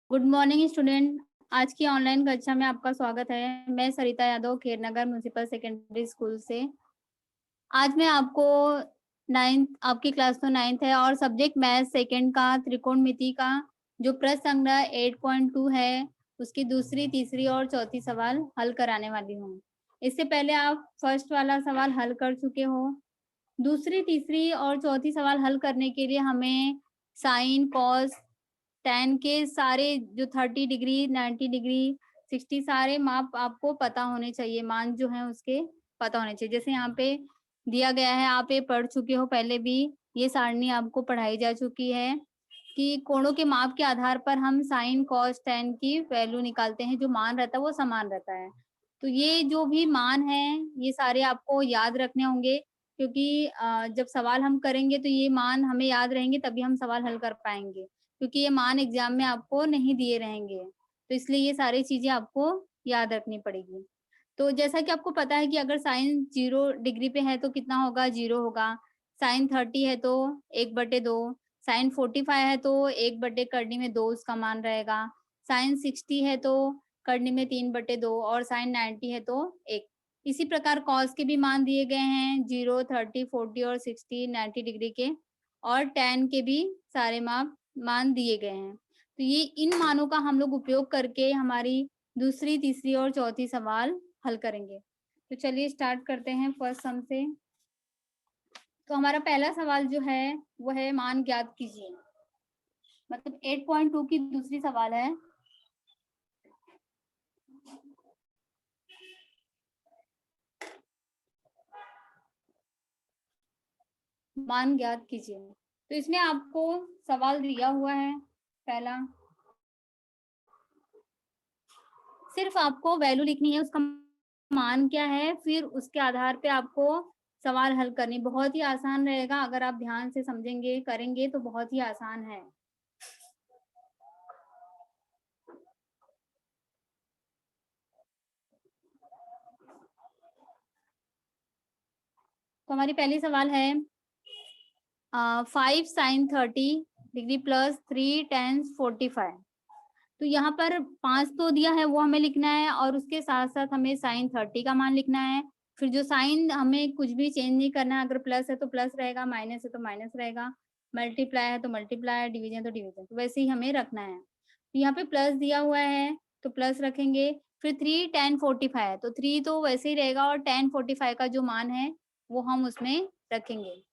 Good morning student. आज की online कक्षा में आपका स्वागत है। मैं सरिता यादव खेरनगर म्युनिसिपल सेकेंडरी स्कूल से। आज मैं आपको आपकी क्लास तो 9th है और सब्जेक्ट मैथ सेकंड का त्रिकोणमिति का जो प्रश्न संग्रह 8.2 है उसकी दूसरी, तीसरी और चौथी सवाल हल कराने वाली हूँ। इससे पहले आप फर्स्ट वाला सवाल हल कर चुके हो। दूसरी, तीसरी और चौथी सवाल हल करने के लिए हमें साइन, कॉस, tan के सारे जो 30 डिग्री, 90 डिग्री, 60 सारे माप आपको पता होने चाहिए, मान जो है उसके पता होने चाहिए। जैसे यहाँ पे दिया गया है, आप ये पढ़ चुके हो पहले भी, ये सारणी आपको पढ़ाई जा चुकी है कि कोणों के माप के आधार पर हम साइन, कॉस, tan की वैल्यू निकालते हैं। जो मान रहता है वो समान रहता है। तो ये जो भी मान है ये सारे आपको याद रखने होंगे, क्योंकि जब सवाल हम करेंगे तो ये मान हमें याद रहेंगे, तभी हम सवाल हल कर पाएंगे, क्योंकि ये मान एग्जाम में आपको नहीं दिए रहेंगे। तो इसलिए ये सारी चीजें आपको याद रखनी पड़ेगी। तो जैसा कि आपको पता है कि अगर साइन 0 डिग्री पे है तो कितना होगा, 0 होगा। साइन 30 है तो 1/2, साइन 45 है तो 1/, करनी में 2 उसका मान रहेगा। साइन 60 है तो करनी में 3/2 और साइन 90 है तो 1। इसी प्रकार कॉस के भी मान दिए गए हैं, 0, 30, 40 और 60, 90 डिग्री के, और tan के भी सारे मान दिए गए हैं। तो ये इन मानों का हम लोग उपयोग करके हमारी दूसरी, तीसरी और चौथी सवाल हल करेंगे। तो चलिए स्टार्ट करते हैं फर्स्ट सम से। तो हमारा पहला सवाल जो है वो है मान ज्ञात कीजिए, मतलब 8.2 की दूसरी सवाल है। मान ज्ञात कीजिए। तो इसमें आपको सवाल दिया हुआ है पहला, सिर्फ आपको वैल्यू लिखनी है, उसका मान क्या है, फिर उसके आधार पे आपको सवाल हल करनी। बहुत ही आसान रहेगा, अगर आप ध्यान से समझेंगे, करेंगे तो बहुत ही आसान है। तो हमारी पहली सवाल है 5 sin 30 डिग्री प्लस 3 tan 45। तो यहाँ पर 5 तो दिया है वो हमें लिखना है, और उसके साथ साथ हमें साइन 30 का मान लिखना है। फिर जो साइन हमें कुछ भी चेंज नहीं करना है, अगर प्लस है तो प्लस रहेगा, माइनस है तो माइनस रहेगा, मल्टीप्लाई है तो मल्टीप्लाई, डिवीजन है तो डिवीजन, तो वैसे ही हमें रखना है। तो यहाँ पे प्लस दिया हुआ है तो प्लस रखेंगे। फिर 3 tan 45 है तो 3 तो वैसे ही रहेगा, और tan 45 का जो मान है वो हम उसमें रखेंगे।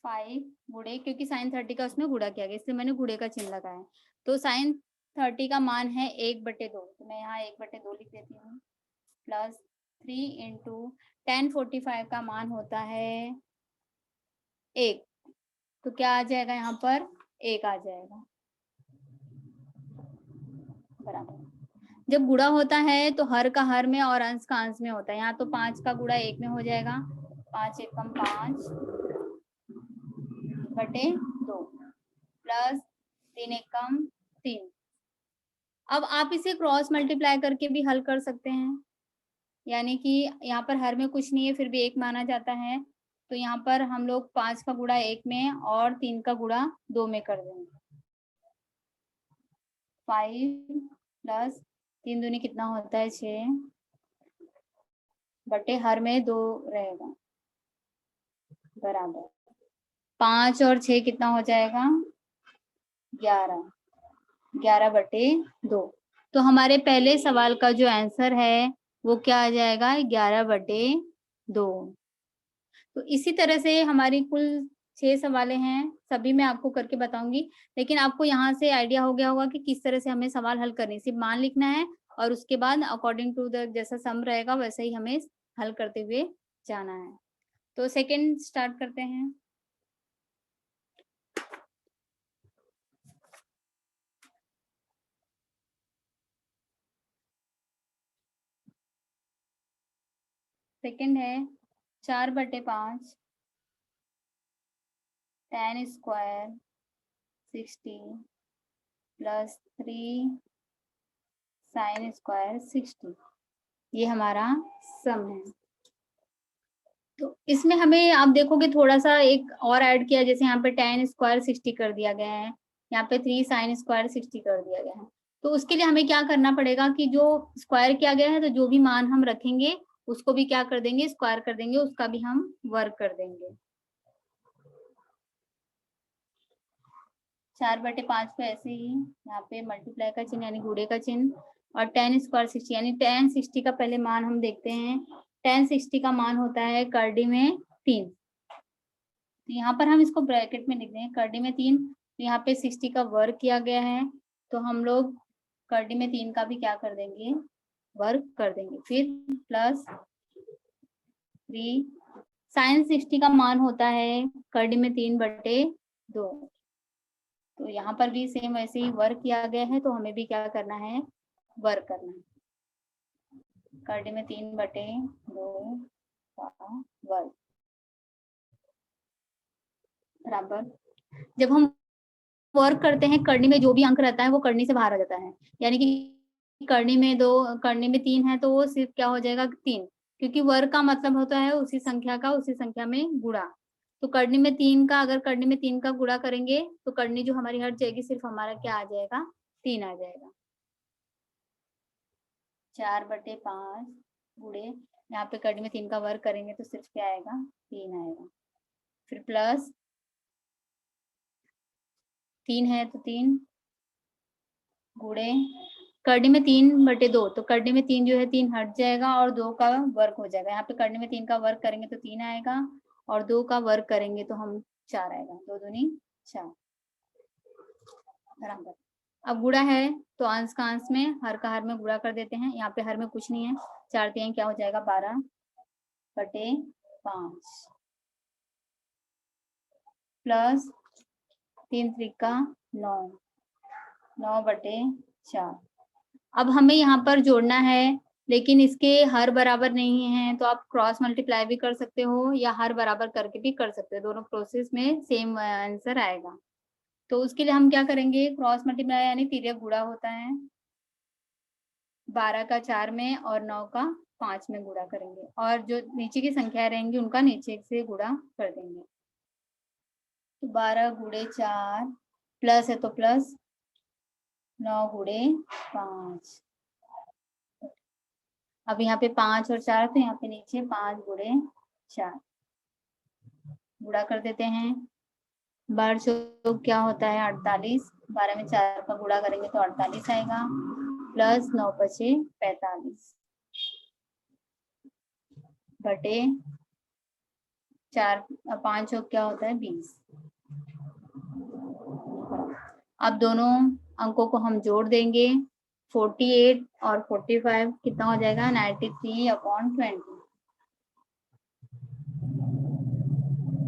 5 गुणे, क्योंकि साइन 30 का उसमें गुणा किया गया, इसलिए मैंने गुणे का चिन्ह लगाया है। तो साइन 30 का मान है 1/2, तो मैं यहाँ 1/2 लिख देती हूँ, प्लस 3 इंटू tan 45 का मान होता है 1, तो क्या आ जाएगा यहाँ पर, 1 आ जाएगा, बराबर। जब गुणा होता है तो हर का हर में और अंश का अंश में होता है। यहाँ तो 5 का गुणा 1 में हो जाएगा, 5 एकम 5/2 प्लस 3 एकम 3। अब आप इसे क्रॉस मल्टीप्लाई करके भी हल कर सकते हैं, यानी कि यहाँ पर हर में कुछ नहीं है फिर भी 1 माना जाता है, तो यहाँ पर हम लोग 5 का गुणा 1 में और 3 का गुणा 2 में कर देंगे। 5 प्लस 3 दूनी कितना होता है, 6 बटे हर में 2 रहेगा, बराबर 5 और 6 कितना हो जाएगा, 11, 11/2। तो हमारे पहले सवाल का जो आंसर है वो क्या आ जाएगा, 11/2। तो इसी तरह से हमारी कुल 6 सवालें हैं, सभी मैं आपको करके बताऊंगी, लेकिन आपको यहाँ से आइडिया हो गया होगा कि किस तरह से हमें सवाल हल करनी है। सिर्फ मान लिखना है और उसके बाद अकॉर्डिंग टू द जैसा सम रहेगा वैसे ही हमें हल करते हुए जाना है। तो सेकंड स्टार्ट करते हैं। सेकंड है 4/5 tan square 60 plus 3 sin square 60, ये हमारा सम है। तो इसमें हमें आप देखोगे थोड़ा सा एक और ऐड किया, जैसे यहाँ पे tan स्क्वायर 60 कर दिया गया है, यहाँ पे 3 sin स्क्वायर 60 कर दिया गया है। तो उसके लिए हमें क्या करना पड़ेगा कि जो स्क्वायर किया गया है, तो जो भी मान हम रखेंगे उसको भी क्या कर देंगे, स्क्वायर कर देंगे, उसका भी हम वर्ग कर देंगे। 4/5 को ऐसे ही यहाँ पे मल्टीप्लाई का चिन्ह यानी गुणे का चिन्ह, और tan स्क्वायर 60 यानी tan 60 का पहले मान हम देखते हैं। tan 60 का मान होता है करड़ी में 3। तो यहाँ पर हम इसको ब्रैकेट में लिख देंगे करड़ी में 3। तो यहाँ पे 60 का वर्ग किया गया है, तो हम लोग करड़ी में 3 का भी क्या कर देंगे, वर्ग कर देंगे। फिर प्लस 3 sin 60 का मान होता है करड़ी में 3/2। तो यहाँ पर भी सेम वैसे ही वर्ग किया गया है, तो हमें भी क्या करना है, वर्ग करना है। करड़ी में 3/2 का वर्ग बराबर, जब हम वर्क करते हैं करनी में जो भी अंक रहता है वो करनी से बाहर आ जाता है, यानी कि करनी में 2, करनी में 3 है तो वो सिर्फ क्या हो जाएगा 3, क्योंकि वर्ग का मतलब होता है उसी संख्या का उसी संख्या में गुणा। तो करनी में 3 का, अगर करनी में 3 का गुणा करेंगे तो करनी जो हमारी हट जाएगी, सिर्फ हमारा क्या आ जाएगा, 3 आ जाएगा। 4/5 गुणे यहाँ पे करनी में 3 का वर्ग करेंगे तो सिर्फ क्या आएगा, 3 आएगा। फिर प्लस 3 है तो 3 गुणे करनी में 3/2, तो करनी में 3 जो है 3 हट जाएगा और 2 का वर्ग हो जाएगा। यहाँ पे करनी में 3 का वर्ग करेंगे तो 3 आएगा, और 2 का वर्ग करेंगे तो हम 4 आएगा। 2 दूनी 4 बराबर। अब गुणा है तो अंश का अंश में, हर का हर में गुणा कर देते हैं। यहाँ पे हर में कुछ नहीं है, 4 3 क्या हो जाएगा, 12/5 प्लस 3 त्रिका 9, 9/4। अब हमें यहाँ पर जोड़ना है, लेकिन इसके हर बराबर नहीं है, तो आप क्रॉस मल्टीप्लाई भी कर सकते हो या हर बराबर करके भी कर सकते हो, दोनों प्रोसेस में सेम आंसर आएगा। तो उसके लिए हम क्या करेंगे, क्रॉस मल्टीप्लाई यानी तिर्यक गुणा होता है, 12 का 4 में और 9 का 5 में गुणा करेंगे, और जो नीचे की संख्या रहेंगी उनका नीचे से गुणा कर देंगे। तो 12 गुणे 4 प्लस है तो प्लस 9 गुणे 5। अब यहाँ पे 5 और 4, तो यहाँ पे नीचे 5 गुणे 4 गुणा कर देते हैं। 12 चौक क्या होता है 48, 12 में 4 का गुणा करेंगे तो 48 आएगा, प्लस 9 पचे 45 बटे 4, 5 चौक क्या होता है 20। अब दोनों अंकों को हम जोड़ देंगे, 48 और 45 कितना हो जाएगा, 93/20।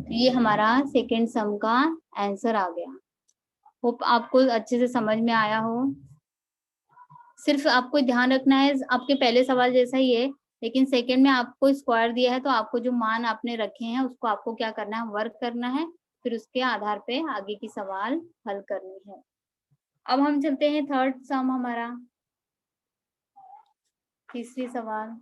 तो ये हमारा सेकेंड सम का आंसर आ गया। होप आपको अच्छे से समझ में आया हो। सिर्फ आपको ध्यान रखना है, आपके पहले सवाल जैसा ही है, लेकिन सेकेंड में आपको स्क्वायर दिया है, तो आपको जो मान आपने रखे हैं उसको आपको क्या करना है, वर्क करना है, फिर उसके आधार पे आगे की सवाल हल करनी है। अब हम चलते हैं थर्ड सम हमारा, तीसरी सवाल।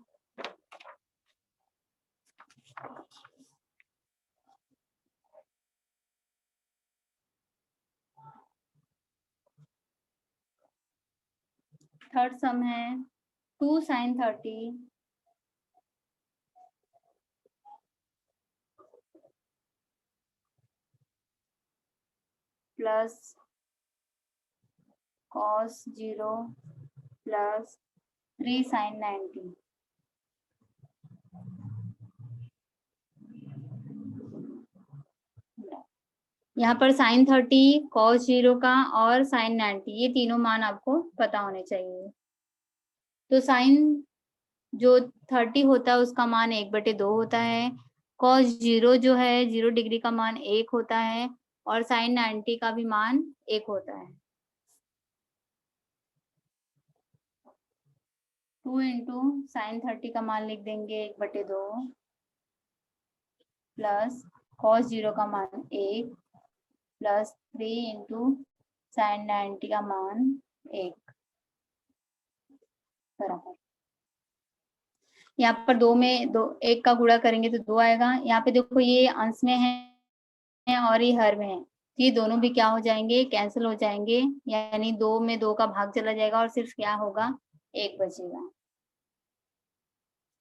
थर्ड सम है 2 sin 30 plus cos 0 plus 3 sin 90। यहाँ पर sin 30, cos 0 का और sin 90, ये तीनों मान आपको पता होने चाहिए। तो sin जो 30 होता है उसका मान 1/2 होता है, cos 0 जो है 0 डिग्री का मान 1 होता है, और sin 90 का भी मान 1 होता है। 2 इंटू sin 30 का मान लिख देंगे 1/2 प्लस cos 0 का मान 1 प्लस 3 इंटू sin 90 का मान 1 बराबर। यहाँ पर 2 में 2 1 का गुणा करेंगे तो 2 आएगा। यहाँ पे देखो ये अंश में है और ये हर में है, तो ये दोनों भी क्या हो जाएंगे, कैंसिल हो जाएंगे, यानी 2 में 2 का भाग चला जाएगा और सिर्फ क्या होगा, 1 बचेगा,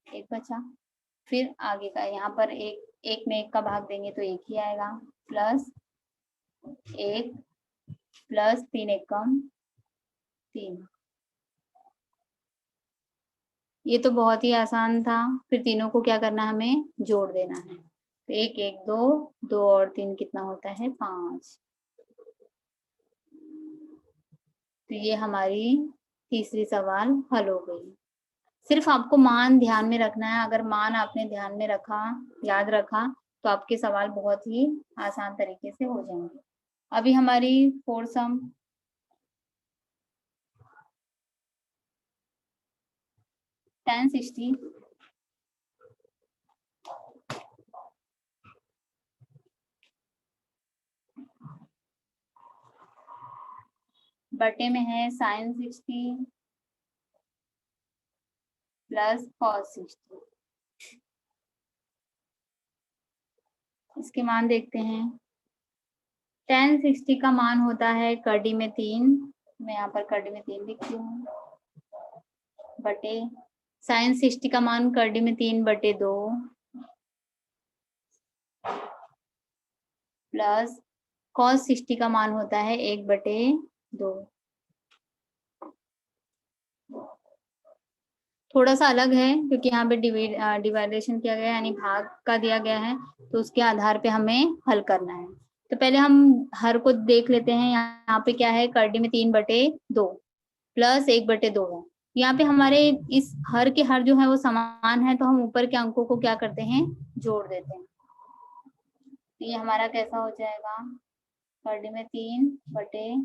1 बचा। फिर आगे का यहाँ पर 1 में 1 का भाग देंगे तो 1 ही आएगा, प्लस 1 प्लस 3 एकम 3। ये तो बहुत ही आसान था। फिर तीनों को क्या करना है, हमें जोड़ देना है। तो 1 1 2, 2 और 3 कितना होता है, 5। तो ये हमारी तीसरी सवाल हल हो गई। सिर्फ आपको मान ध्यान में रखना है। अगर मान आपने ध्यान में रखा, याद रखा, तो आपके सवाल बहुत ही आसान तरीके से हो जाएंगे। अभी हमारी 4 सम, tan 60 बटे में है sin 60 प्लस cos 60। इसके मान देखते हैं। tan 60 का मान होता है कड़ी में 3, मैं यहाँ पर कड़ी में 3 लिखती हूँ, बटे sin 60 का मान कड़ी में 3 बटे 2 प्लस cos 60 का मान होता है 1 बटे 2। थोड़ा सा अलग है क्योंकि यहाँ पे डिवाइडेशन किया गया है, यानी भाग का दिया गया है, तो उसके आधार पे हमें हल करना है। तो पहले हम हर को देख लेते हैं। यहाँ पे क्या है, करडी में 3 बटे 2 प्लस 1 बटे 2 है। यहाँ पे हमारे इस हर के हर जो है वो समान है, तो हम ऊपर के अंकों को क्या करते हैं, जोड़ देते हैं। तो ये हमारा कैसा हो जाएगा, करडी में 3 बटे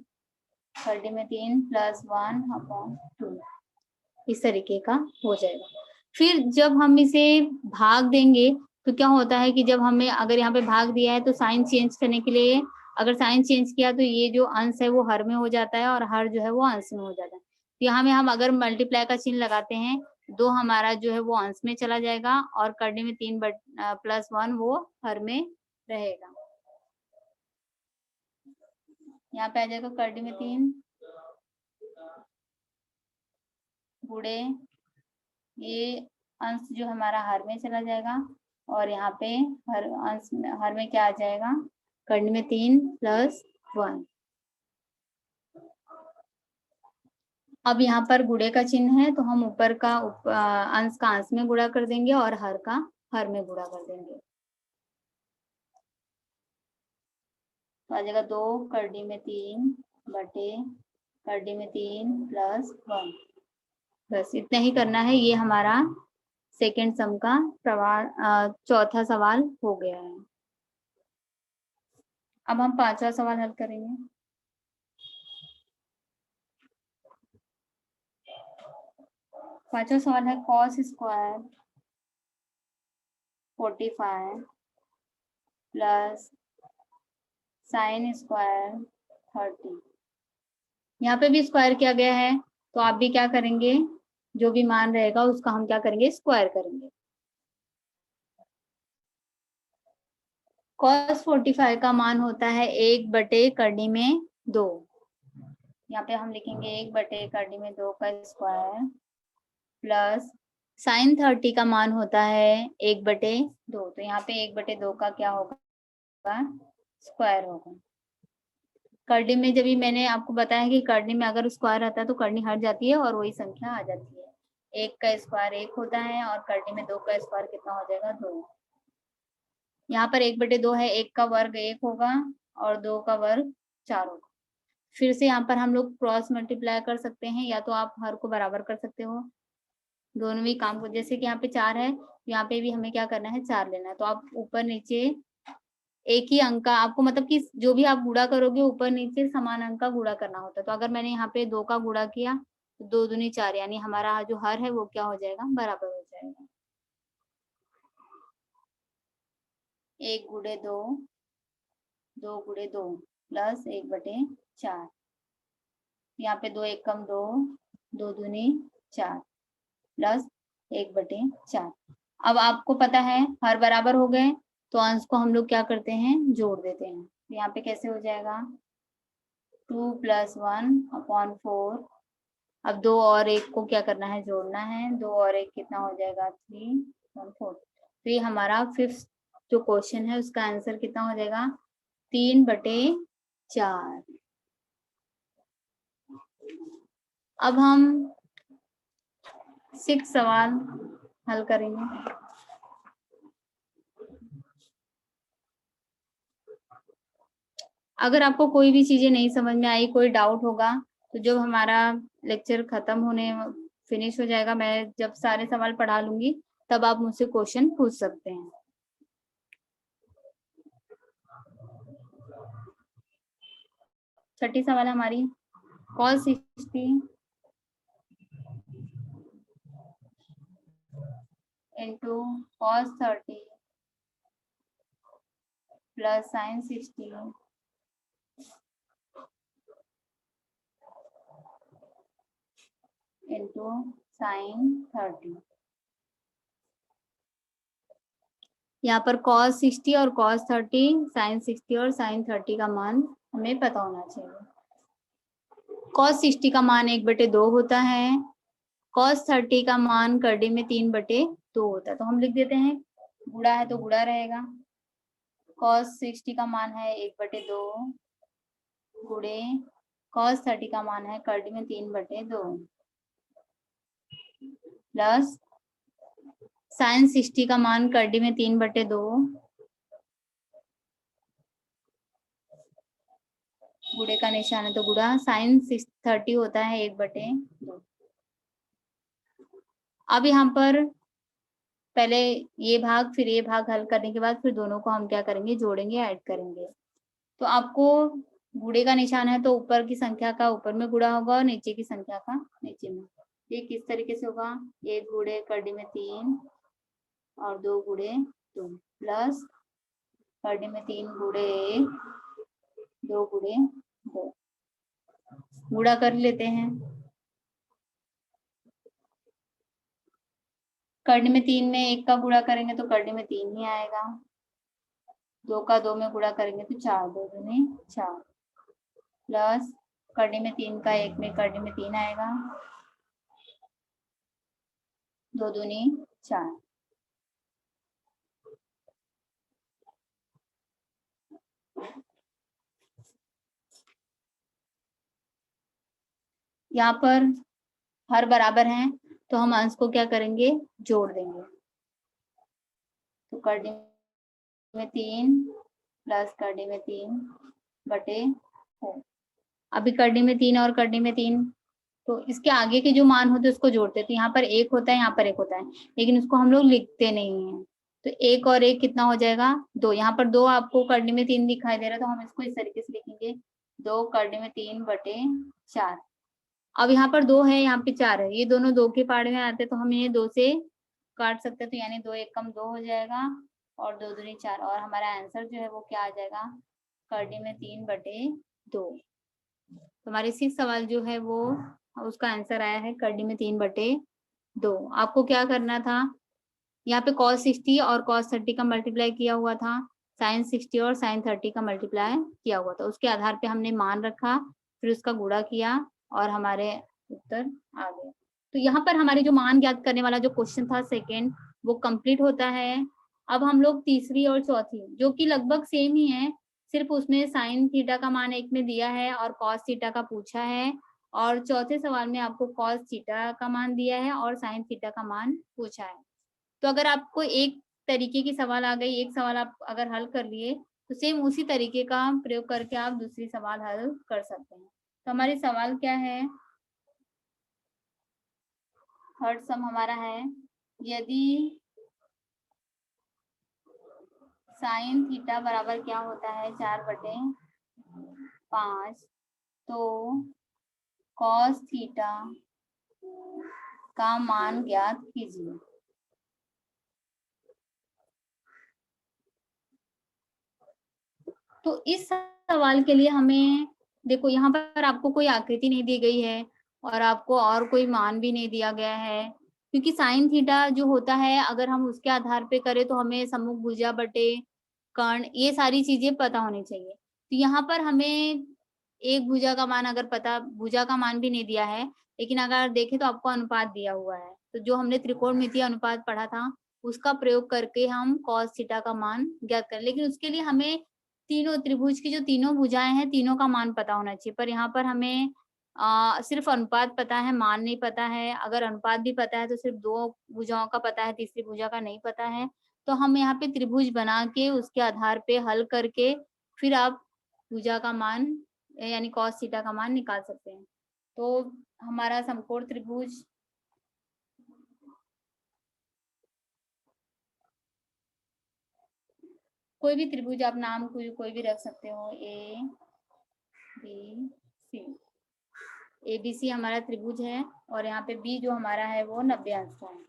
करडी में 3 प्लस 1/2, इस तरीके का हो जाएगा। फिर जब हम इसे भाग देंगे तो क्या होता है कि जब हमें अगर यहाँ पे भाग दिया है तो साइन चेंज करने के लिए, अगर साइन चेंज किया तो ये जो अंश है वो हर में हो जाता है और हर जो है वो अंश में हो जाता है। तो यहाँ में हम अगर मल्टीप्लाई का चिन्ह लगाते हैं, 2 हमारा जो है वो अंश में चला जाएगा और करने में 3 प्लस 1 वो हर में रहेगा। यहाँ पे आ जाएगा करने में 3 गुणे ये अंश जो हमारा हर में चला जाएगा और यहाँ पे हर अंश में, हर में क्या आ जाएगा, कर्ण में 3 प्लस 1। अब यहाँ पर गुणे का चिन्ह है तो हम ऊपर का अंश का अंश में गुणा कर देंगे और हर का हर में गुणा कर देंगे। तो आ जाएगा 2 करडी में 3 बटे करडी में 3 प्लस 1। बस इतना ही करना है। ये हमारा सेकेंड सम का चौथा सवाल हो गया है। अब हम पांचवा सवाल हल करेंगे। पांचवा सवाल है cos square 45 plus sine square 30। यहाँ पे भी स्क्वायर किया गया है, तो आप भी क्या करेंगे, जो भी मान रहेगा उसका हम क्या करेंगे, स्क्वायर करेंगे। cos 45 का मान होता है 1 बटे करनी में 2। यहाँ पे हम लिखेंगे 1 बटे करनी में 2 का स्क्वायर प्लस साइन 30 का मान होता है 1 बटे 2। तो यहाँ पे 1 बटे 2 का क्या होगा, स्क्वायर होगा। करनी में जब भी मैंने आपको बताया कि करनी में अगर स्क्वायर आता है तो करनी हट जाती है और वही संख्या आ जाती है। 1 का स्क्वायर 1 होता है और करनी में 2 का स्क्वायर कितना हो जाएगा, 2। यहाँ पर 1 बटे 2 है, 1 का वर्ग 1 होगा और 2 का वर्ग 4 होगा। फिर से यहाँ पर हम लोग क्रॉस मल्टीप्लाई कर सकते हैं, या तो आप हर को बराबर कर सकते हो। दोनों भी काम को, जैसे कि यहाँ पे 4 है, यहाँ पे भी हमें क्या करना है, 4 लेना है। तो आप ऊपर नीचे एक ही अंक का आपको, मतलब कि जो भी आप गुणा करोगे ऊपर नीचे समान अंक का गुणा करना होता है। तो अगर मैंने यहाँ पे 2 का गुणा किया तो 2 दूनी 4, यानी हमारा जो हर है वो क्या हो जाएगा, बराबर हो जाएगा। 1 गुणे 2, 2 गुणे 2 प्लस 1 बटे 4। यहाँ पे 2 एकम 2, 2 दूनी 4 प्लस 1/4। अब आपको पता है हर बराबर हो गए तो अंश को हम लोग क्या करते हैं, जोड़ देते हैं। तो यहाँ पे कैसे हो जाएगा, 2 + 1/4। अब 2 और 1 को क्या करना है, जोड़ना है। 2 और 1 कितना हो जाएगा, 3/4। तो ये हमारा 5th जो क्वेश्चन है उसका आंसर कितना हो जाएगा, 3/4। अब हम 6 सवाल हल करेंगे। अगर आपको कोई भी चीजें नहीं समझ में आई, कोई डाउट होगा, तो जब हमारा लेक्चर खत्म होने फिनिश हो जाएगा, मैं जब सारे सवाल पढ़ा लूंगी तब आप मुझसे क्वेश्चन पूछ सकते हैं। छठी सवाल हमारी cos 60 into cos 30 plus sin 60 into sin 30। यहाँ पर cos 60 और cos 30, sin 60 और sin 30 का मान हमें पता होना चाहिए। cos 60 का मान 1/2 होता है, cos 30 का मान करड़ी में 3/2 होता है। तो हम लिख देते हैं, गुणा है तो गुणा रहेगा। cos 60 का मान है 1/2 गुणे cos 30 का मान है करड़ी में 3/2 प्लस sin 60 का मान करड़ी में 3/2 गुणे का निशान है तो गुणा sin 30 होता है 1/2। अब यहाँ पर पहले ये भाग फिर ये भाग हल करने के बाद फिर दोनों को हम क्या करेंगे, जोड़ेंगे, ऐड करेंगे। तो आपको गुणे का निशान है तो ऊपर की संख्या का ऊपर में गुणा होगा और नीचे की संख्या का नीचे में। ये किस तरीके से होगा, 1 गुणे करड़ी में 3 और 2 गुणे 2 प्लस करड़ी में 3 गुणे 1 2 गुणे 2। गुणा कर लेते हैं। करड़ी में 3 में 1 का गुणा करेंगे तो करड़ी में 3 ही आएगा। 2 का 2 में गुणा करेंगे तो 4 2 दूनी 4 प्लस करड़ी में 3 का 1 में करड़ी में 3 आएगा, 2 दूनी 4। यहाँ पर हर बराबर हैं तो हम अंश को क्या करेंगे, जोड़ देंगे। तो करड़ी में 3 प्लस करड़ी में 3/4। अभी करड़ी में 3 और करड़ी में 3, तो इसके आगे के जो मान होते हैं उसको जोड़ते हैं। तो यहाँ पर 1 होता है, यहाँ पर 1 होता है, लेकिन उसको हम लोग लिखते नहीं है। तो 1 और 1 कितना हो जाएगा, 2। यहाँ पर 2 आपको करड़ी में 3 दिखाई दे रहा है तो हम इसको इस तरीके से लिखेंगे, 2 करड़ी में 3/4। अब यहाँ पर 2 है, यहाँ पे 4 है, ये दोनों 2 के पार्ट में आते हैं तो हम ये 2 से काट सकते हैं। तो यानी 2 1 कम 2 हो जाएगा और 2 दूनी 4 और हमारा आंसर जो है वो क्या आ जाएगा, करड़ी में 3/2। तो हमारे 6 सवाल जो है वो उसका आंसर आया है करड़ी में 3/2। आपको क्या करना था, यहाँ पे cos 60 और cos 30 का मल्टीप्लाई किया हुआ था, sin 60 और sin 30 का मल्टीप्लाई किया हुआ था। उसके आधार पे हमने मान रखा, फिर उसका गुणा किया और हमारे उत्तर आ गए। तो यहाँ पर हमारे जो मान ज्ञात करने वाला जो क्वेश्चन था सेकेंड, वो कंप्लीट होता है। अब हम लोग तीसरी और चौथी, जो कि लगभग सेम ही है, सिर्फ उसमें sin थीटा का मान एक में दिया है और cos थीटा का पूछा है, और चौथे सवाल में आपको cos थीटा का मान दिया है और sin थीटा का मान पूछा है। तो अगर आपको एक तरीके की सवाल आ गई, एक सवाल आप अगर हल कर लिए, तो सेम उसी तरीके का प्रयोग करके आप दूसरी सवाल हल कर सकते हैं। तो हमारे सवाल क्या है, थर्ड सम हमारा है, यदि साइन थीटा बराबर क्या होता है, 4/5, तो कॉस थीटा का मान ज्ञात कीजिए। तो इस सवाल के लिए हमें देखो, यहाँ पर आपको कोई आकृति नहीं दी गई है और आपको और कोई मान भी नहीं दिया गया है, क्योंकि साइन थीटा जो होता है अगर हम उसके आधार पे करें तो हमें सम्मुख भुजा बटे कर्ण ये सारी चीजें पता होनी चाहिए। तो यहाँ पर हमें एक भुजा का मान अगर पता, भुजा का मान भी नहीं दिया है, लेकिन अगर देखें तो आपको अनुपात दिया हुआ है। तो जो हमने त्रिकोणमितीय अनुपात पढ़ा था उसका प्रयोग करके हम cos थीटा का मान ज्ञात करें। लेकिन उसके लिए हमें तीनों त्रिभुज की जो तीनों भुजाएं हैं तीनों का मान पता होना चाहिए। पर यहाँ पर हमें सिर्फ अनुपात पता है, मान नहीं पता है। अगर अनुपात भी पता है तो सिर्फ 2 भुजाओं का पता है, तीसरी भुजा का नहीं पता है। तो हम यहाँ पे त्रिभुज बना के उसके आधार पे हल करके फिर आप भुजा का मान यानी cos थीटा का मान निकाल सकते हैं। तो हमारा समकोण त्रिभुज कोई भी त्रिभुज आप नाम कोई भी रख सकते हो, ए बी सी। एबीसी हमारा त्रिभुज है और यहाँ पे बी जो हमारा है वो 90 अंश का है।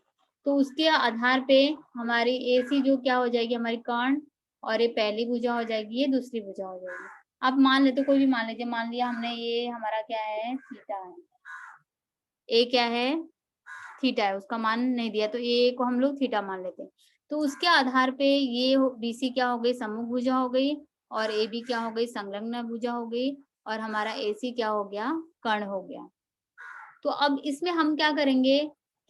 तो उसके आधार पे हमारी एसी जो क्या हो जाएगी, हमारी कर्ण, और ये पहली भुजा हो जाएगी, ये दूसरी भुजा हो जाएगी। आप मान लेते, कोई भी मान लीजिए, मान लिया हमने ये हमारा क्या है, थीटा है, ए क्या है, थीटा है, उसका मान नहीं दिया तो ए को हम लोग थीटा मान लेते हैं। तो उसके आधार पे ये बीसी क्या हो गई, सम्मुख भुजा हो गई, और ए बी क्या हो गई, संलग्न भुजा हो गई, और हमारा एसी क्या हो गया, कर्ण हो गया। तो अब इसमें हम क्या करेंगे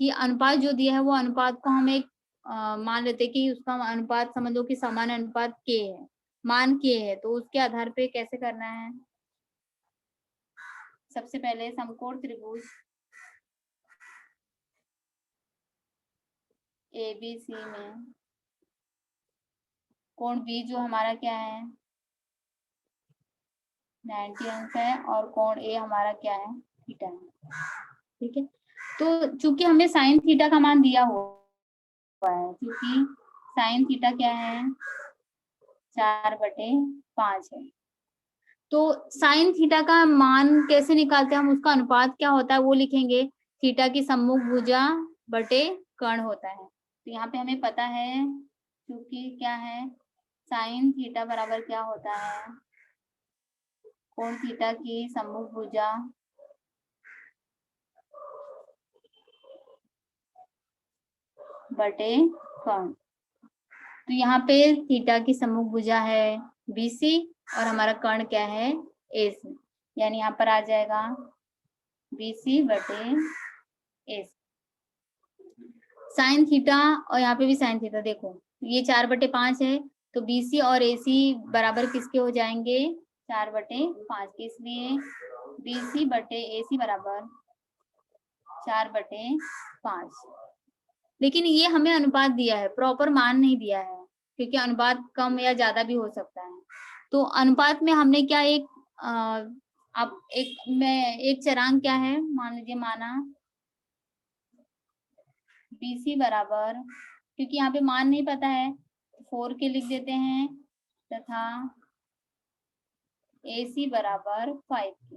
कि अनुपात जो दिया है वो अनुपात को हम एक मान लेते हैं कि उसका अनुपात समझ लो कि समान अनुपात के है, मान के है। तो उसके आधार पे कैसे करना है, सबसे पहले समकोण त्रिभुज एबीसी में कोण बी जो हमारा क्या है 90 अंश है, और कोण ए हमारा क्या है, थीटा है। ठीक है, तो चूंकि हमें साइन थीटा का मान दिया हुआ है, क्योंकि साइन थीटा क्या है 4/5 है। तो साइन थीटा का मान कैसे निकालते हैं हम, उसका अनुपात क्या होता है वो लिखेंगे, थीटा की सम्मुख भुजा बटे कर्ण होता है। तो यहाँ पे हमें पता है क्योंकि क्या है, साइन थीटा बराबर क्या होता है, कोण थीटा की सम्मुख भुजा बटे कर्ण। तो यहाँ पे थीटा की सम्मुख भुजा है बीसी और हमारा कर्ण क्या है एसी, यानी यहाँ पर आ जाएगा बीसी बटे एसी। साइन थीटा और यहाँ पे भी साइन थीटा, देखो ये 4/5 है, तो बीसी और एसी बराबर किसके हो जाएंगे, 4/5 के, इसलिए बीसी बटे एसी बराबर 4/5। लेकिन ये हमें अनुपात दिया है, प्रॉपर मान नहीं दिया है, क्योंकि अनुपात कम या ज्यादा भी हो सकता है। तो अनुपात में हमने क्या एक आप एक चरांक क्या है, मान लीजिए माना बीसी बराबर, क्योंकि यहाँ पे मान नहीं पता है 4 के लिख देते हैं, तथा एसी बराबर 5 के,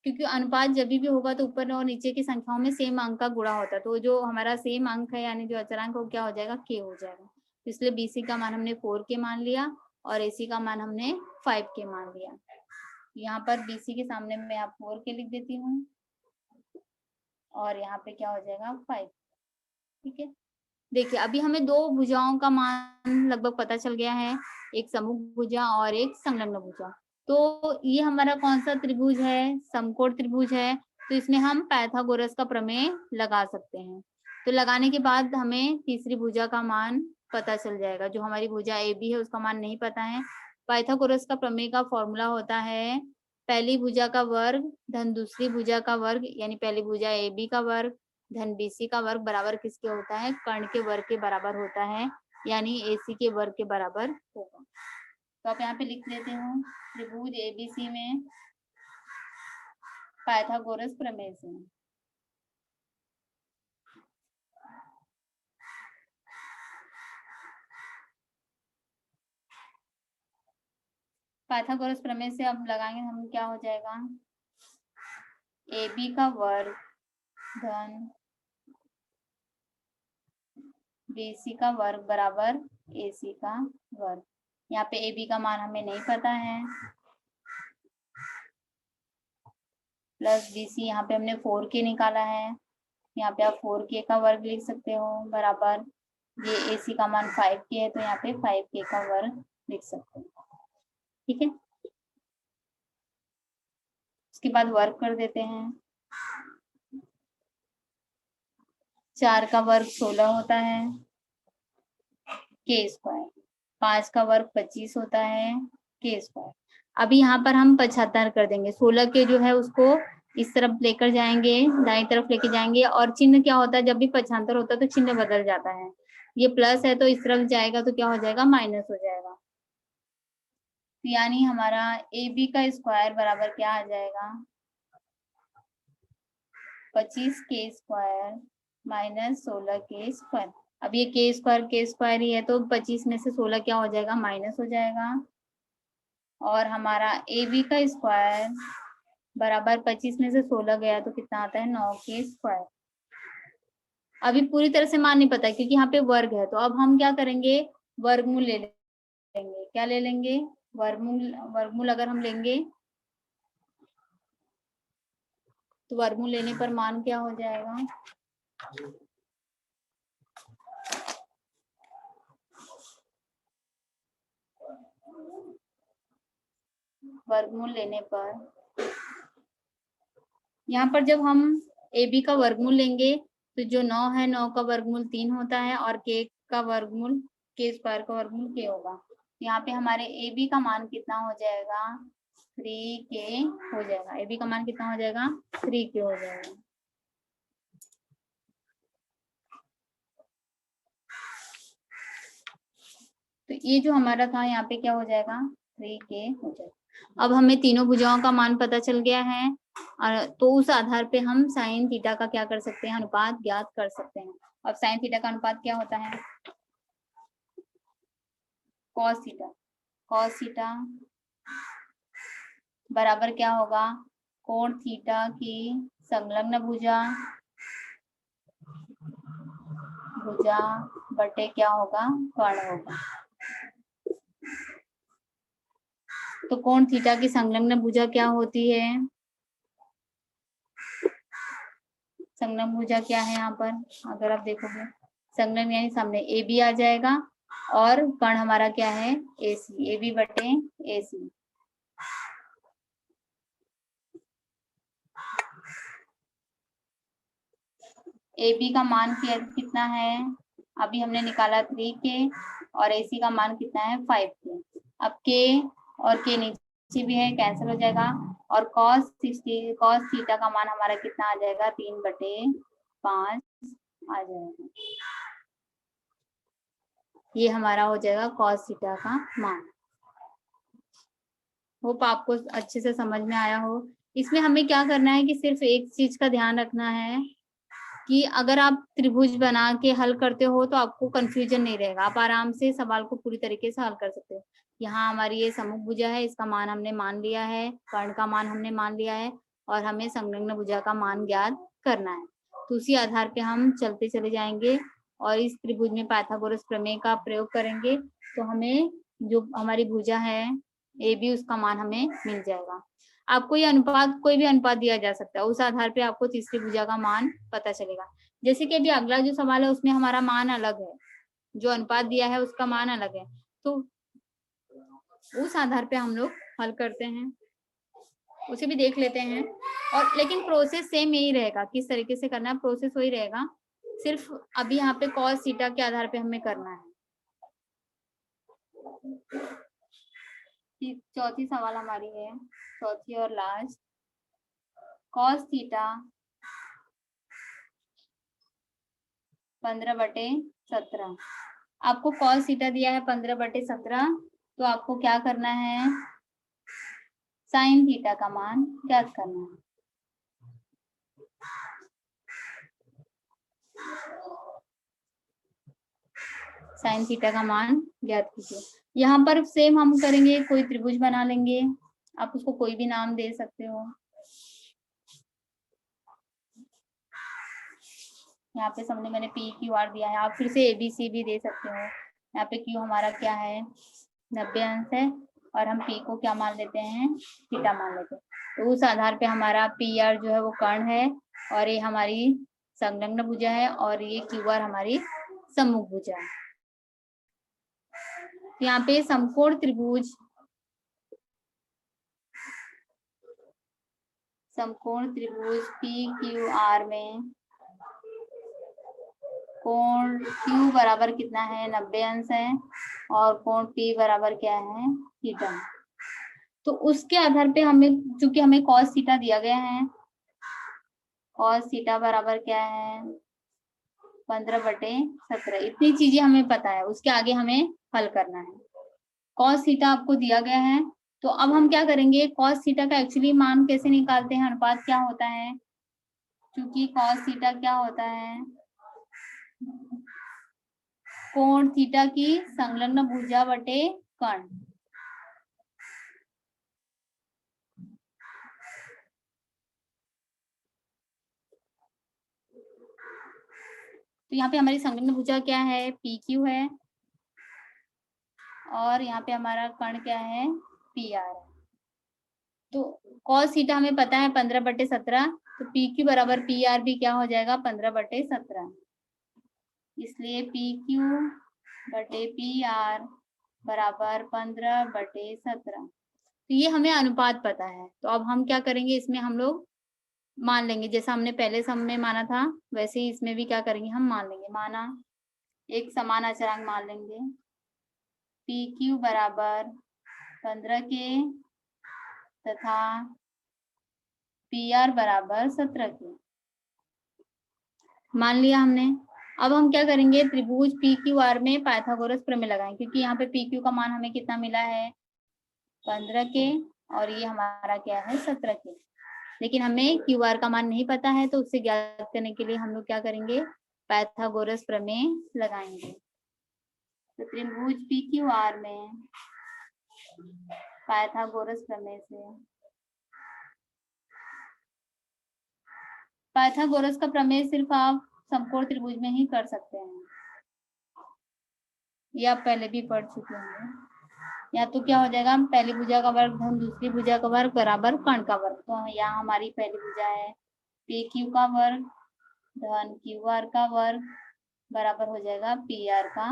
क्योंकि अनुपात जब भी होगा तो ऊपर और नीचे की संख्याओं में सेम अंक का गुणा होता है। तो जो हमारा सेम अंक है यानी जो अचरांक वो क्या हो जाएगा, के हो जाएगा। इसलिए बीसी का मान हमने 4 के मान लिया और एसी का मान हमने 5 के मान लिया। यहाँ पर बीसी के सामने मैं आप 4 के लिख देती हूँ और यहाँ पे क्या हो जाएगा 5। ठीक है, देखिए अभी हमें 2 भुजाओं का मान लगभग पता चल गया है, एक सम्मुख भुजा और एक संलग्न भुजा। तो ये हमारा कौन सा त्रिभुज है, समकोण त्रिभुज है। तो इसमें हम पाइथागोरस का प्रमेय लगा सकते हैं। तो लगाने के बाद हमें तीसरी भुजा का मान पता चल जाएगा। जो हमारी भुजा ए बी है उसका मान नहीं पता है। पाइथागोरस का प्रमेय का फॉर्मूला होता है पहली भुजा का वर्ग धन दूसरी भुजा का वर्ग, यानी पहली भुजा ए बी का वर्ग धन बीसी का वर्ग बराबर किसके होता है, कर्ण के वर्ग के बराबर होता है, यानी एसी के वर्ग के बराबर होगा। तो आप यहाँ पे लिख देते हो त्रिभुज एबीसी में पाइथागोरस प्रमेय से। पाइथागोरस प्रमेय से अब लगाएंगे हम, क्या हो जाएगा, ए बी का वर्ग धन बीसी का वर्ग बराबर एसी का वर्ग। यहाँ पे ए बी का मान हमें नहीं पता है, प्लस बीसी यहाँ पे हमने 4 के निकाला है, यहाँ पे आप 4k का वर्ग लिख सकते हो बराबर ये AC का मान 5k है तो यहाँ पे 5k का वर्ग लिख सकते हो। ठीक है, उसके बाद वर्ग कर देते हैं। 4 का वर्ग 16 होता है k स्क्वायर, 5 का वर्ग 25 होता है k स्क्वायर। अभी यहाँ पर हम 75 कर देंगे, 16 के जो है उसको इस तरफ लेकर जाएंगे, दाईं तरफ लेके जाएंगे, और चिन्ह क्या होता है जब भी 75 होता है तो चिन्ह बदल जाता है। ये प्लस है तो इस तरफ जाएगा तो क्या हो जाएगा, माइनस हो जाएगा। तो यानी हमारा AB का स्क्वायर बराबर क्या आ जाएगा, 25k square minus 16k square. अब ये k स्क्वायर ही है तो 25 में से 16 क्या हो जाएगा, माइनस हो जाएगा। और हमारा AB का स्क्वायर बराबर 25 में से 16 गया तो कितना आता है, 9k स्क्वायर। अभी पूरी तरह से मान नहीं पता है क्योंकि यहाँ पे वर्ग है, तो अब हम क्या करेंगे, वर्गमूल ले लेंगे। क्या ले लेंगे, वर्गमूल। वर्गमूल अगर हम लेंगे तो वर्गमूल लेने पर मान क्या हो जाएगा, वर्गमूल लेने पर यहाँ पर जब हम AB का वर्गमूल लेंगे तो जो 9 है 9 का वर्गमूल 3 होता है और k का वर्गमूल k स्क्वायर का वर्गमूल k होगा। यहाँ पे हमारे AB का मान कितना हो जाएगा, 3k हो जाएगा। AB का मान कितना हो जाएगा, 3k हो जाएगा। तो ये जो हमारा था यहाँ पे क्या हो जाएगा, 3k हो जाएगा। अब हमें तीनों भुजाओं का मान पता चल गया है, और तो उस आधार पे हम साइन थीटा का क्या कर सकते हैं, अनुपात ज्ञात कर सकते हैं। अब साइन थीटा का अनुपात क्या होता है, कॉस थीटा। कॉस थीटा बराबर क्या होगा, कोण थीटा की संलग्न भुजा बटे क्या होगा, कर्ण होगा। तो कोण थीटा की संलग्न भुजा क्या होती है, संलग्न भुजा क्या है यहाँ पर, अगर आप देखोगे संलग्न यानी सामने AB आ जाएगा और कर्ण हमारा क्या है, AC, AB बटे AC। AB का मान कितना है, अभी हमने निकाला 3k और AC का मान कितना है, 5k। अब k और k नीचे भी है, कैंसिल हो जाएगा, और cos थीटा का मान हमारा कितना आ जाएगा, 3/5 आ जाएगा। ये हमारा हो जाएगा cos थीटा का मान। होप आपको अच्छे से समझ में आया हो। इसमें हमें क्या करना है कि सिर्फ एक चीज का ध्यान रखना है कि अगर आप त्रिभुज बना के हल करते हो तो आपको कंफ्यूजन नहीं रहेगा, आप आराम से सवाल को पूरी तरीके से हल कर सकते हो। यहाँ हमारी ये समूह भुजा है, इसका मान हमने मान लिया है, कर्ण का मान हमने मान लिया है, और हमें संलग्न भुजा का मान ज्ञात करना है। तो उसी आधार पे हम चलते चले जाएंगे और इस त्रिभुज में पाइथागोरस प्रमेय का प्रयोग करेंगे, तो हमें जो हमारी भुजा है AB उसका मान हमें मिल जाएगा। आपको ये अनुपात, कोई भी अनुपात दिया जा सकता है, उस आधार पे आपको तीसरी भुजा का मान पता चलेगा। जैसे कि अभी अगला जो सवाल है उसमें हमारा मान अलग है, जो अनुपात दिया है उसका मान अलग है, तो उस आधार पे हम लोग हल करते हैं, उसे भी देख लेते हैं। और लेकिन प्रोसेस सेम यही रहेगा, किस तरीके से करना है प्रोसेस वही रहेगा, सिर्फ अभी यहाँ पे cos थीटा के आधार पे हमें करना है। चौथी सवाल हमारी है, चौथी और लास्ट, cos थीटा 15/17। आपको cos थीटा दिया है 15/17, तो आपको क्या करना है, साइन थीटा का मान ज्ञात करना है। साइन थीटा का मान ज्ञात कीजिए। यहाँ पर सेम हम करेंगे, कोई त्रिभुज बना लेंगे, आप उसको कोई भी नाम दे सकते हो। यहाँ पे सामने मैंने PQR दिया है, आप फिर से ABC भी दे सकते हो। यहाँ पे Q हमारा क्या है, 90 अंश है, और हम P को क्या मान लेते हैं, थीटा मान लेते हैं। तो उस आधार पे हमारा PR जो है वो कर्ण है, और ये हमारी संलग्न भुजा है और ये क्यू आर हमारी सम्मुख भुजा है। यहाँ पे समकोण त्रिभुज पी क्यू आर में कोण Q बराबर कितना है, 90 अंश है, और कोण P बराबर क्या है, थीटा। तो उसके आधार पे हमें, चूंकि हमें कॉस थीटा दिया गया है, कॉस थीटा बराबर क्या है, 15/17। इतनी चीजें हमें पता है, उसके आगे हमें हल करना है। कॉस थीटा आपको दिया गया है, तो अब हम क्या करेंगे, कॉस थीटा का एक्चुअली मान कैसे निकालते हैं, अनुपात क्या होता है, क्योंकि कॉस थीटा क्या होता है, कोण थीटा की संलग्न भुजा बटे कर्ण। तो यहाँ पे हमारी संलग्न भुजा क्या है, पी क्यू है, और यहाँ पे हमारा कर्ण क्या है, पी आर है। तो cos थीटा हमें पता है 15/17, तो पी क्यू बराबर पी आर भी क्या हो जाएगा, 15/17। इसलिए पी क्यू बटे पी आर बराबर 15/17। तो ये हमें अनुपात पता है। तो अब हम क्या करेंगे, इसमें हम लोग मान लेंगे, जैसा हमने पहले सम में माना था वैसे ही इसमें भी क्या करेंगे, हम मान लेंगे। माना एक समान अचरांक मान लेंगे, पी क्यू बराबर 15 के तथा पी आर बराबर 17 के मान लिया हमने। अब हम क्या करेंगे, त्रिभुज पी क्यू आर में पाइथागोरस प्रमेय लगाएं, क्योंकि यहाँ पे पी क्यू का मान हमें कितना मिला है, 15 के, और ये हमारा क्या है, 17 के। लेकिन हमें क्यू आर का मान नहीं पता है, तो उससे ज्ञात करने के लिए हम लोग क्या करेंगे, पाइथागोरस प्रमेय लगाएंगे। तो त्रिभुज पी क्यू आर में पाइथागोरस प्रमेय से, पाइथागोरस का प्रमेय सिर्फ आप समकोण त्रिभुज में ही कर सकते हैं, ये आप पहले भी पढ़ चुके होंगे। या तो क्या हो जाएगा, पहली भुजा का वर्ग धन दूसरी भुजा का वर्ग बराबर कर्ण का वर्ग। तो यहाँ हमारी पहली भुजा है पी क्यू का वर्ग धन क्यू आर का वर्ग बराबर हो जाएगा पी आर का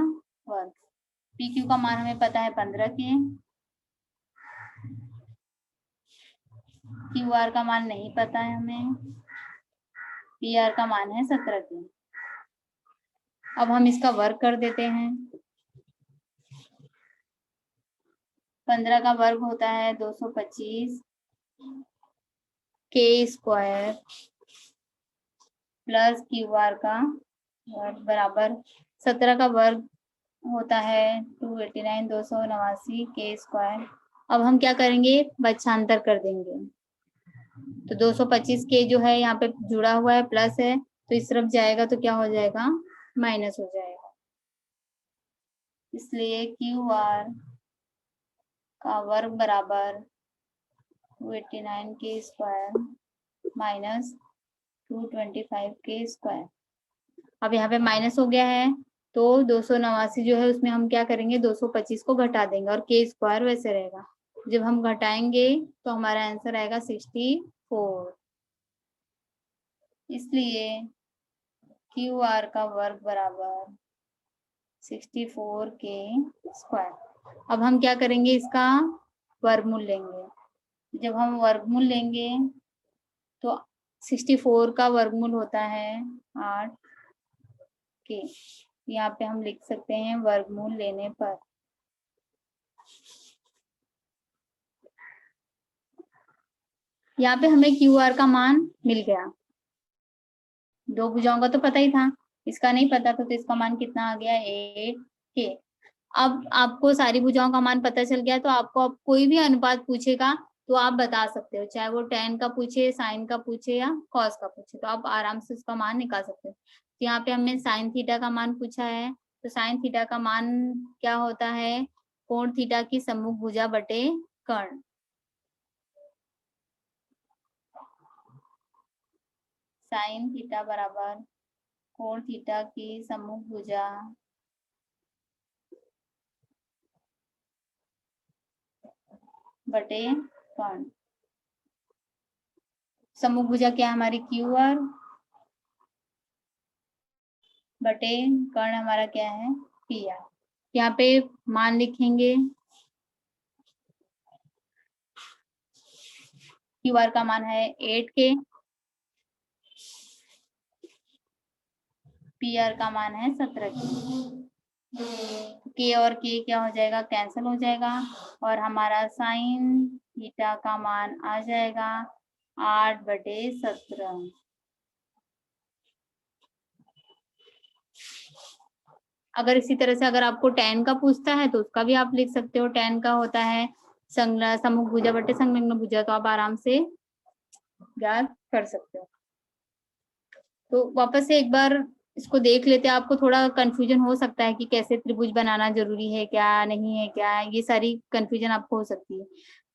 वर्ग। पी क्यू का मान हमें पता है 15 के, क्यू आर का मान नहीं पता है हमें, पी आर का मान है 17 के। अब हम इसका वर्ग कर देते हैं। 15 का वर्ग होता है 225 के स्क्वायर प्लस क्यू आर का वर्ग बराबर 17 का वर्ग होता है 289 289 के स्क्वायर। अब हम क्या करेंगे, बच्छांतर कर देंगे। तो 225 के जो है यहाँ पे जुड़ा हुआ है, प्लस है, तो इस तरफ जाएगा तो क्या हो जाएगा, माइनस हो जाएगा। इसलिए क्यू आर का वर्ग बराबर 289 के स्क्वायर माइनस 225 के स्क्वायर। अब यहाँ पे माइनस हो गया है, तो 289 जो है उसमें हम क्या करेंगे, 225 को घटा देंगे, और के स्क्वायर वैसे रहेगा। जब हम घटाएंगे तो हमारा आंसर आएगा 64। इसलिए क्यू आर का वर्ग बराबर 64 के स्क्वायर। अब हम क्या करेंगे, इसका वर्गमूल लेंगे। जब हम वर्गमूल लेंगे तो 64 का वर्गमूल होता है 8 के। यहाँ पे हम लिख सकते हैं वर्गमूल लेने पर यहाँ पे हमें क्यू आर का मान मिल गया। दो भुजाओं का तो पता ही था, इसका नहीं पता था, तो इसका मान कितना आ गया, 8 के। अब आपको सारी भुजाओं का मान पता चल गया, तो आपको अब कोई भी अनुपात पूछेगा तो आप बता सकते हो, चाहे वो tan का पूछे, sin का पूछे या cos का पूछे, तो आप आराम से उसका मान निकाल सकते हो। तो यहाँ पे हमने sin थीटा का मान पूछा है, तो sin थीटा का मान क्या होता है, कोण थीटा की सम्मुख भुजा बटे कर्ण। sin थीटा बराबर कोण थीटा की सम्मुख भुजा बटे कर्ण। सम्मुख भुजा क्या है हमारी, क्यू आर, बटे कर्ण हमारा क्या है पी आर। यहाँ पे मान लिखेंगे, क्यू आर का मान है 8K, पी आर का मान है 17K। के और के क्या हो जाएगा, कैंसिल हो जाएगा, और हमारा साइन थीटा का मान आ जाएगा 8/17। अगर इसी तरह से अगर आपको tan का पूछता है तो उसका भी आप लिख सकते हो। tan का होता है समूह भुजा बटे संलग्न भुजा, तो आप आराम से ज्ञात कर सकते हो। तो वापस से एक बार इसको देख लेते हैं। आपको थोड़ा कंफ्यूजन हो सकता है कि कैसे त्रिभुज बनाना जरूरी है, क्या नहीं है, क्या है, ये सारी कंफ्यूजन आपको हो सकती है।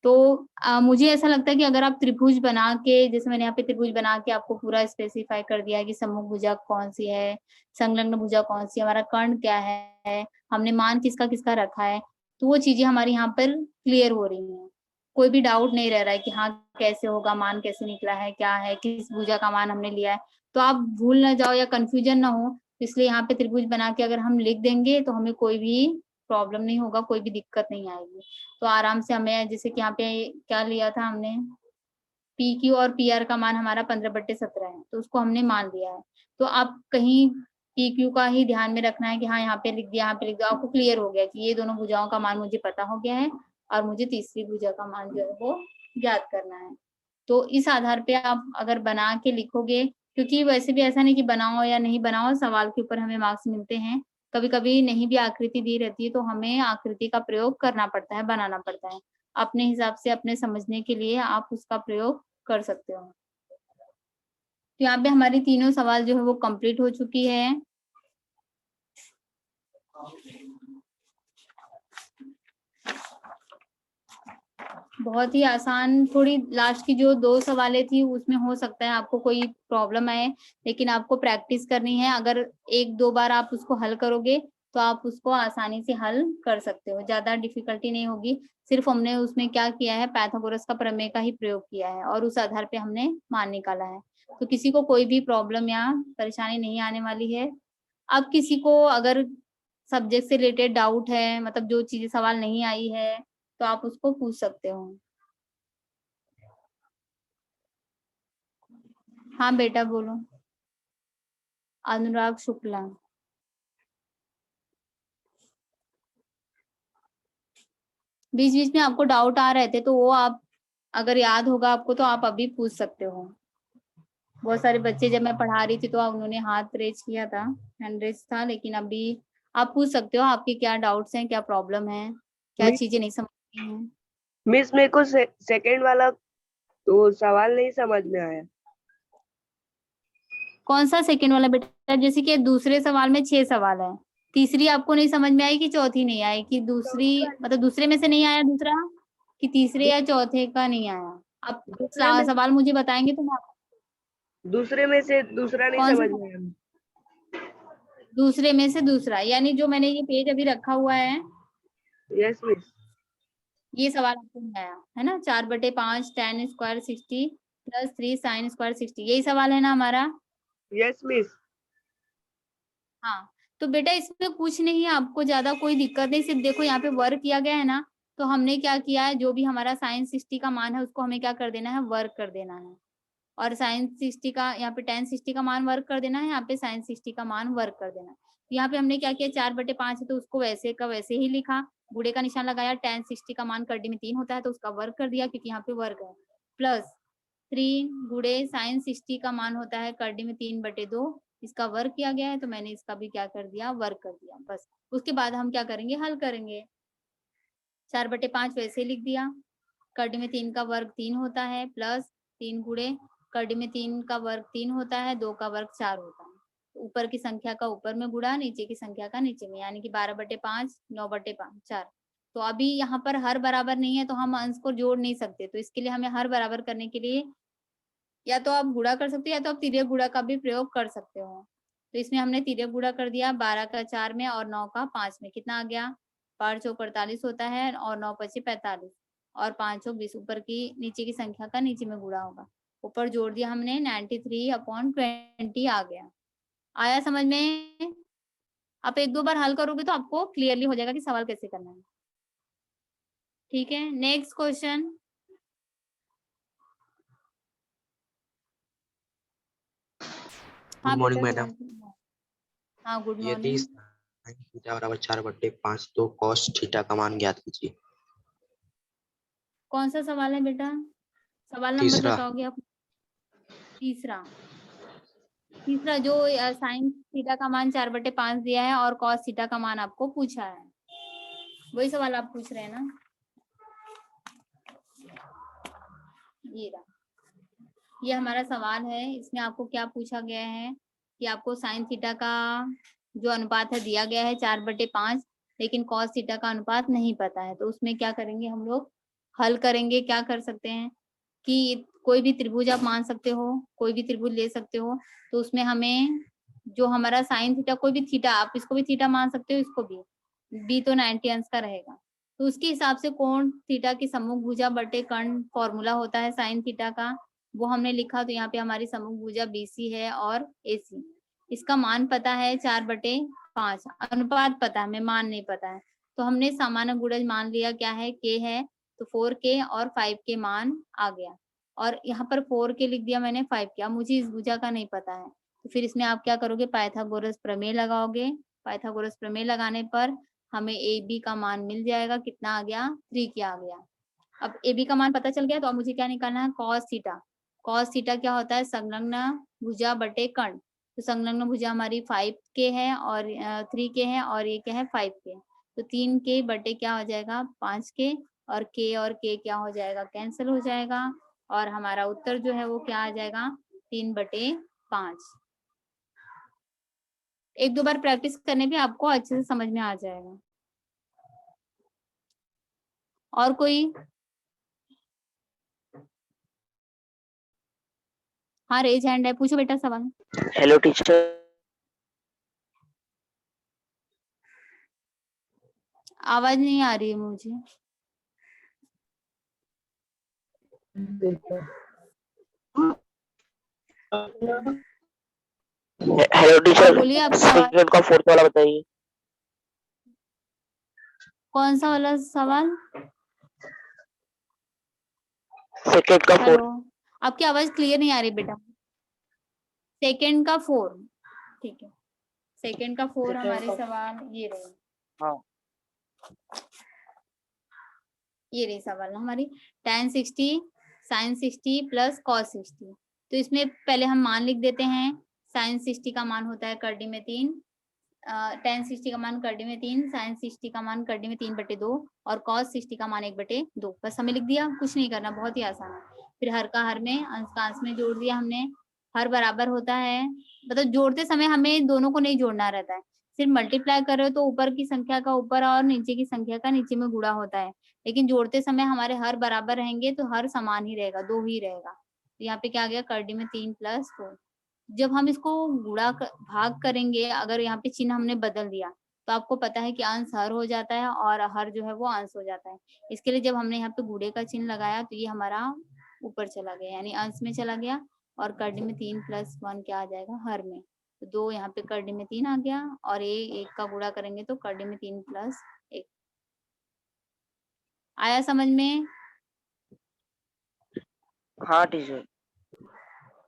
तो मुझे ऐसा लगता है कि अगर आप त्रिभुज बना के, जैसे मैंने यहाँ पे त्रिभुज बना के आपको पूरा स्पेसिफाई कर दिया है कि समूह भुजा कौन सी है, संलग्न भुजा कौन सी है, हमारा कर्ण क्या है, हमने मान किसका किसका रखा है, तो वो चीजें हमारी यहाँ पर क्लियर हो रही है। कोई भी डाउट नहीं रह रहा है कि हाँ कैसे होगा, मान कैसे निकला है, क्या है, किस भुजा का मान हमने लिया है, तो आप भूल ना जाओ या कंफ्यूजन ना हो। इसलिए यहाँ पे त्रिभुज बना के अगर हम लिख देंगे तो हमें कोई भी प्रॉब्लम नहीं होगा, कोई भी दिक्कत नहीं आएगी। तो आराम से हमें, जैसे कि यहाँ पे क्या लिया था हमने, पी क्यू और पी आर का मान हमारा 15/17 है, तो उसको हमने मान लिया है। तो आप कहीं पी क्यू का ही ध्यान में रखना है कि हाँ यहाँ पे लिख दिया, यहाँ पे लिख दिया, आपको क्लियर हो गया कि ये दोनों भुजाओं का मान मुझे पता हो गया है और मुझे तीसरी भुजा का मान जो है वो ज्ञात करना है। तो इस आधार पे आप अगर बना के लिखोगे, क्योंकि वैसे भी ऐसा नहीं कि बनाओ या नहीं बनाओ, सवाल के ऊपर हमें मार्क्स मिलते हैं। कभी कभी नहीं भी आकृति दी रहती है तो हमें आकृति का प्रयोग करना पड़ता है, बनाना पड़ता है। अपने हिसाब से अपने समझने के लिए आप उसका प्रयोग कर सकते हो। तो यहाँ पे हमारी तीनों सवाल जो है वो कंप्लीट हो चुकी है। बहुत ही आसान, थोड़ी लास्ट की जो 2 सवालें थी उसमें हो सकता है आपको कोई प्रॉब्लम आए, लेकिन आपको प्रैक्टिस करनी है। अगर 1-2 बार आप उसको हल करोगे तो आप उसको आसानी से हल कर सकते हो, ज्यादा डिफिकल्टी नहीं होगी। सिर्फ हमने उसमें क्या किया है, पाइथागोरस का प्रमेय का ही प्रयोग किया है और उस आधार पे हमने मान निकाला है। तो किसी को कोई भी प्रॉब्लम या परेशानी नहीं आने वाली है। अब किसी को अगर सब्जेक्ट से रिलेटेड डाउट है, मतलब जो चीजें सवाल नहीं आई है, तो आप उसको पूछ सकते हो। हाँ बेटा बोलो। अनुराग शुक्ला। बीच बीच में आपको डाउट आ रहे थे तो वो आप, अगर याद होगा आपको तो आप अभी पूछ सकते हो। बहुत सारे बच्चे जब मैं पढ़ा रही थी तो उन्होंने हाथ रेज किया था, हैंड रेज था, लेकिन अभी आप पूछ सकते हो आपके क्या डाउट्स हैं, क्या प्रॉब्लम है, क्या मिस चीजें नहीं समझ हैं। मिस मेरे को सेकंड वाला तो सवाल नहीं समझ में आया। कौन सा सेकंड वाला बेटा? जैसे कि दूसरे सवाल में 6 सवाल है, तीसरी आपको नहीं समझ में आई कि चौथी नहीं आई, कि दूसरी चौथी मतलब वाली दूसरे में से नहीं आया दूसरा, कि तीसरे या चौथे का नहीं आया? आप दूसरे में सवाल मुझे बताएंगे तो मैं दूसरे में से दूसरा नहीं कौन समझ सा, में आया। दूसरे में से दूसरा, यानी जो मैंने ये पेज अभी रखा हुआ है, यस मिस। ये सवाल आपको नहीं आया है ना? 4/5 tan स्क्वायर 60 + 3 sin स्क्वायर 60, यही सवाल है ना हमारा? Yes miss. हाँ, तो बेटा इसमें कुछ नहीं है, आपको ज्यादा कोई दिक्कत नहीं। सिर्फ देखो यहाँ पे वर्क किया गया है ना, तो हमने क्या किया है, जो भी हमारा sin 60 का मान है उसको हमें क्या कर देना है, वर्क कर देना है। और sin 60 का, यहाँ पे tan 60 का मान वर्क कर देना है, यहाँ पे sin 60 का मान वर्क कर देना है। तो यहाँ पे हमने क्या किया, 4/5 है तो उसको वैसे का वैसे ही लिखा, बूढ़े का निशान लगाया। tan 60 का मान करडी में 3 होता है तो उसका वर्क कर दिया क्योंकि यहाँ पे वर्क है। प्लस 3 गुणे sin 60 का मान होता है करडी में 3/2, इसका वर्क किया गया है तो मैंने इसका भी क्या कर दिया, वर्क कर दिया। बस उसके बाद हम क्या करेंगे, हल करेंगे। 4/5 वैसे लिख दिया, करडी में 3 का वर्ग 3 होता है, प्लस 3 गुणे करडी में 3 का वर्ग 3 होता है, 2 का वर्ग 4 होता है। ऊपर की संख्या का ऊपर में गुणा, नीचे की संख्या का नीचे में, यानी कि 12/5 9/5 4। तो अभी यहाँ पर हर बराबर नहीं है तो हम अंश को जोड़ नहीं सकते, तो इसके लिए हमें हर बराबर करने के लिए या तो आप गुणा कर सकते हो या तो आप तिर्यक गुणा का भी प्रयोग कर सकते हो। तो इसमें हमने तिर्यक गुणा कर दिया, 12 का 4 में और 9 का 5 में, कितना आ गया, 5 चौक 48 होता है और 9 पचे 45 और 5 चौक 20, ऊपर की नीचे की संख्या का नीचे में गुणा होगा। ऊपर जोड़ दिया हमने, 93/20 आ गया। आया समझ में? आप एक दो बार हल करोगे तो आपको क्लियरली हो जाएगा कि सवाल कैसे करना है। ठीक है, नेक्स्ट क्वेश्चन। हाँ गुड मॉर्निंग बेटा मैडम। शुभांशु। हाँ गुड यदि मॉर्निंग। sin थीटा बराबर 4/5 तो cos थीटा का मान ज्ञात कीजिए। कौन सा सवाल है बेटा? सवाल नंबर तीसरा। बताओगे आप? तीसरा। तीसरा जो साइन थीटा का मान 4/5 दिया है और कॉस थीटा का मान आपको पूछा है, वही सवाल आप पूछ रहे हैं ना? ये रहा, ये हमारा सवाल है। इसमें आपको क्या पूछा गया है कि आपको साइन थीटा का जो अनुपात है दिया गया है 4/5, लेकिन कॉस थीटा का अनुपात नहीं पता है। तो उसमें क्या करेंगे हम लोग? हल करेंगे। क्या कर सकते हैं कि कोई भी त्रिभुज आप मान सकते हो, कोई भी त्रिभुज ले सकते हो। तो उसमें हमें जो हमारा साइन थीटा, कोई भी थीटा, आप इसको भी थीटा मान सकते हो, इसको भी। बी तो 90 अंश का रहेगा। तो उसके हिसाब से कोण थीटा की सम्मुख भुजा बटे कर्ण फॉर्मूला होता है साइन थीटा का, वो हमने लिखा। तो यहाँ पे हमारी सम्मुख भुजा BC है और AC। इसका मान पता है 4/5, अनुपात पता है, हमें मान नहीं पता है। तो हमने सामान्य गुणज मान लिया, क्या है, K है। तो 4K और 5K मान आ गया, और यहाँ पर 4K लिख दिया मैंने, 5K। अब मुझे इस भुजा का नहीं पता है, तो फिर इसमें आप क्या करोगे? पाइथागोरस प्रमेय लगाओगे। पाइथागोरस प्रमेय लगाने पर हमें AB का मान मिल जाएगा। कितना आ गया? 3K आ गया। अब AB का मान पता चल गया, तो अब मुझे क्या निकालना है? Cos theta. कॉस थीटा क्या होता है? संलग्न भुजा बटे कर्ण। तो संलग्न भुजा हमारी 5K है और 3K है, और ये क्या है? 5K। तो 3K बटे क्या हो जाएगा? 5K, और K और K क्या हो जाएगा? कैंसिल हो जाएगा, और हमारा उत्तर जो है वो क्या आ जाएगा? 3/5। एक दो बार प्रैक्टिस करने पे आपको अच्छे से समझ में आ जाएगा। और कोई? हाँ, रेज हैंड है, पूछो बेटा सवाल। Hello teacher. आवाज नहीं आ रही है मुझे। हेलो हाँ टीचर, बोलिए, आपकी आवाज। सेकंड का फोर्थ वाला बताइए। कौन सा वाला सवाल? सेकंड का हेलो, फोर्थ। आपकी आवाज क्लियर नहीं आ रही बेटा। सेकंड का 4, ठीक है। सेकंड का 4 हमारे सवाल ये रहे। हाँ। ये रही सवाल हमारी, tan 60 sin 60 प्लस cos 60। तो इसमें पहले हम मान लिख देते हैं। sin 60 का मान होता है कर्डी में 3, tan 60 का मान कर्डी में 3, sin 60 का मान कर्डी में 3/2, और cos 60 का मान 1/2। बस हमें लिख दिया, कुछ नहीं करना, बहुत ही आसान है। फिर हर का हर में, अंश का अंश में जोड़ दिया हमने। हर बराबर होता है, मतलब जोड़ते समय हमें दोनों को नहीं जोड़ना रहता है, सिर्फ मल्टीप्लाई कर रहे हो तो ऊपर की संख्या का ऊपर और नीचे की संख्या का नीचे में गुणा होता है। लेकिन जोड़ते समय हमारे हर बराबर रहेंगे तो हर समान ही रहेगा, 2 ही रहेगा। तो यहाँ पे क्या आ गया? कर्डी में 3 + 4। जब हम इसको भाग करेंगे, अगर यहाँ पे चिन्ह हमने बदल दिया, तो आपको पता है कि अंश हर हो जाता है और हर जो है वो अंश हो जाता है। इसके लिए जब हमने यहाँ पे गुणे का चिन्ह लगाया तो ये हमारा ऊपर चला गया, यानी अंश में चला गया, और कर्डी में 3 + 1 क्या आ जाएगा? हर में। तो 2 यहाँ पे कर्डी में 3 आ गया, और ये 1 का गुणा करेंगे तो कर्डी में 3 + 1। आया समझ में? हाँ टीचर।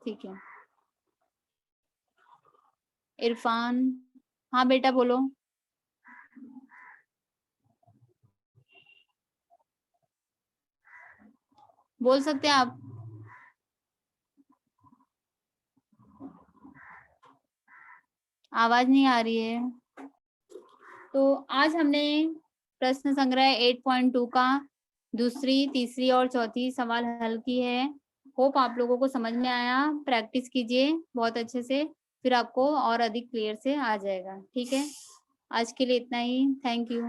ठीक है। इरफान, हाँ बेटा बोलो। बोल सकते हैं आप। आवाज नहीं आ रही है। तो आज हमने प्रश्न संग्रह 8.2 का दूसरी, तीसरी और चौथी सवाल हल की है। होप आप लोगों को समझ में आया। प्रैक्टिस कीजिए बहुत अच्छे से, फिर आपको और अधिक क्लियर से आ जाएगा। ठीक है, आज के लिए इतना ही। Thank you.